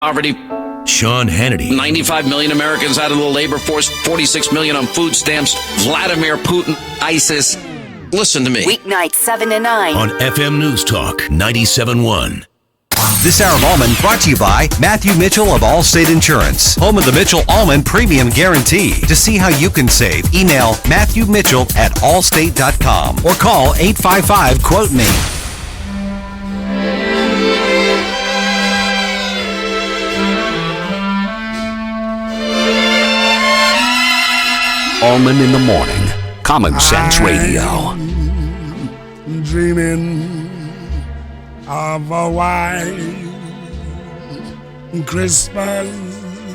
Poverty. Sean Hannity. 95 million Americans out of the labor force, 46 million on food stamps. Vladimir Putin, ISIS. Listen to me. Weeknights 7 to 9. On FM News Talk 97.1. This hour of Allman brought to you by Matthew Mitchell of Allstate Insurance, home of the Mitchell-Allman Premium Guarantee. To see how you can save, email MatthewMitchell@allstate.com or call 855-QUOTE-ME. Allman in the Morning, Common Sense Radio. Dreaming of a white Christmas.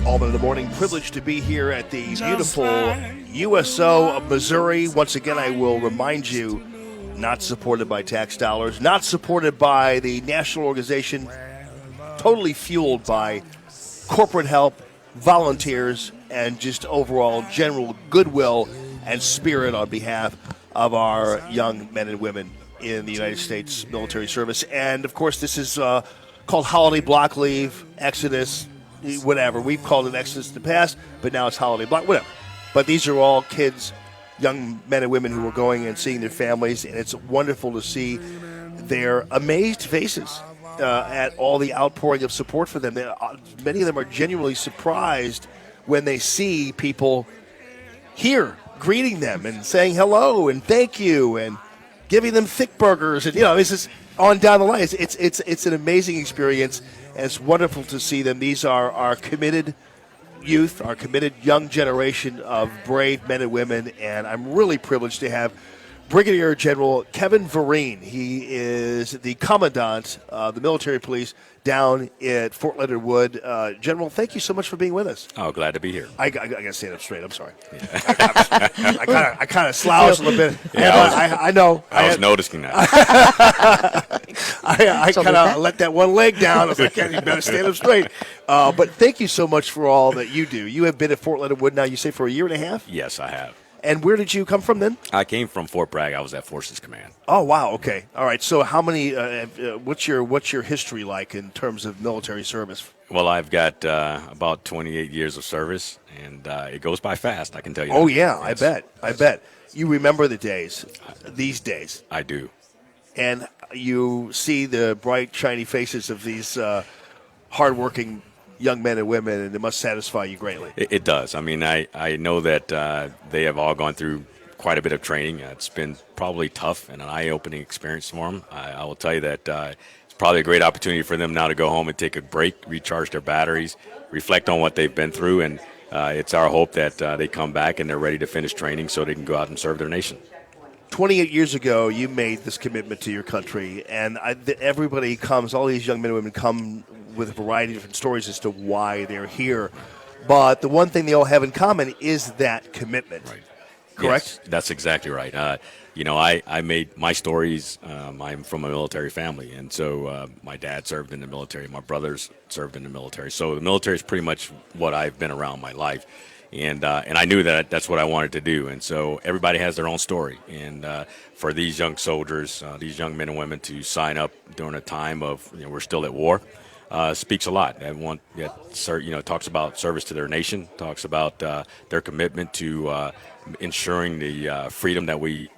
Allman in the Morning, privileged to be here at the beautiful USO of Missouri. Once again, I will remind you, not supported by tax dollars, not supported by the national organization, totally fueled by corporate help, volunteers, and just overall general goodwill and spirit on behalf of our young men and women in the United States military service. And, of course, this is called Holiday Block Leave, Exodus, whatever. We've called it Exodus in the past, but now it's Holiday Block, whatever. But these are all kids, young men and women who are going and seeing their families, and it's wonderful to see their amazed faces at all the outpouring of support for them. Many of them are genuinely surprised when they see people here greeting them and saying hello and thank you and giving them thick burgers, and it's just on down the line. It's an amazing experience, and it's wonderful to see them. These are our committed youth, our committed young generation of brave men and women, and I'm really privileged to have Brigadier General Kevin Vareen. He is the commandant of the military police down at Fort Leonard Wood. General, thank you so much for being with us. Oh, glad to be here. I got to stand up straight. I'm sorry. Yeah. I kind of slouched a little bit. Yeah, I know. I was noticing that. I kind of let that one leg down. I was like, you better stand up straight. But thank you so much for all that you do. You have been at Fort Leonard Wood now, you say, for a year and a half? Yes, I have. And where did you come from then? I came from Fort Bragg. I was at Forces Command. Oh, wow. Okay. All right. So how many, what's your history like in terms of military service? Well, I've got about 28 years of service, and it goes by fast, I can tell you. Oh, that. yeah. Yes. I bet. You remember the days, these days. I do. And you see the bright, shiny faces of these hardworking young men and women, and it must satisfy you greatly. It does. I mean, I know that they have all gone through quite a bit of training. It's been probably tough and an eye-opening experience for them. I will tell you that it's probably a great opportunity for them now to go home and take a break, recharge their batteries, reflect on what they've been through, and it's our hope that they come back and they're ready to finish training so they can go out and serve their nation. 28 years ago, you made this commitment to your country, and everybody comes, all these young men and women come with a variety of different stories as to why they're here. But the one thing they all have in common is that commitment. Right. Correct? Yes, that's exactly right. I made my stories. I'm from a military family, and so my dad served in the military. My brothers served in the military. So the military is pretty much what I've been around my life. And I knew that that's what I wanted to do. And so everybody has their own story. And for these young soldiers, these young men and women to sign up during a time of, we're still at war, speaks a lot. Everyone, talks about service to their nation, talks about their commitment to ensuring the freedom that we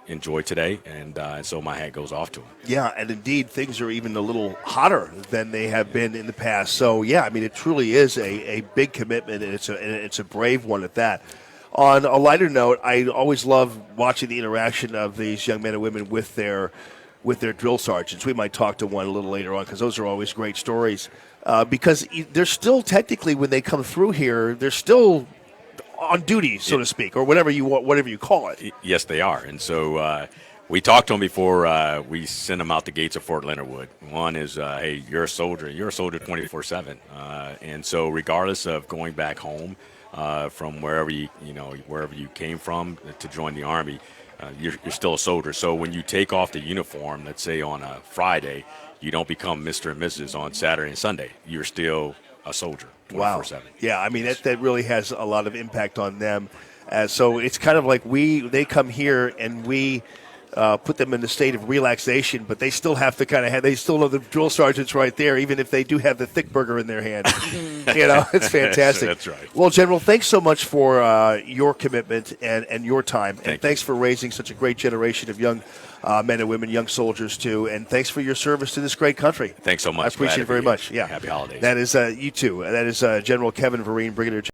enjoy today. And so my hat goes off to them. Yeah, and indeed, things are even a little hotter than they have been in the past. So, yeah, I mean, it truly is a big commitment, and it's a brave one at that. On a lighter note, I always love watching the interaction of these young men and women with their drill sergeants. We might talk to one a little later on because those are always great stories. Because they're still technically, when they come through here, they're still on duty, so to speak, or whatever you call it. Yes, they are. And so we talked to them before we send them out the gates of Fort Leonard Wood. One is, hey, you're a soldier 24/7. And so regardless of going back home from wherever you came from to join the Army, you're still a soldier. So when you take off the uniform, let's say on a Friday, you don't become Mr. and Mrs. on Saturday and Sunday. You're still a soldier 24/7. Wow. Yeah, I mean, that really has a lot of impact on them. So it's kind of like they come here and we put them in a state of relaxation, but they still have to they still know the drill sergeant's right there, even if they do have the thick burger in their hand. It's fantastic. That's right. Well, General, thanks so much for your commitment and your time. Thank Thanks for raising such a great generation of young men and women, young soldiers, too. And thanks for your service to this great country. Thanks so much. I appreciate it very much. Yeah. Happy holidays. That is you too. That is General Kevin Vareen, Brigadier General.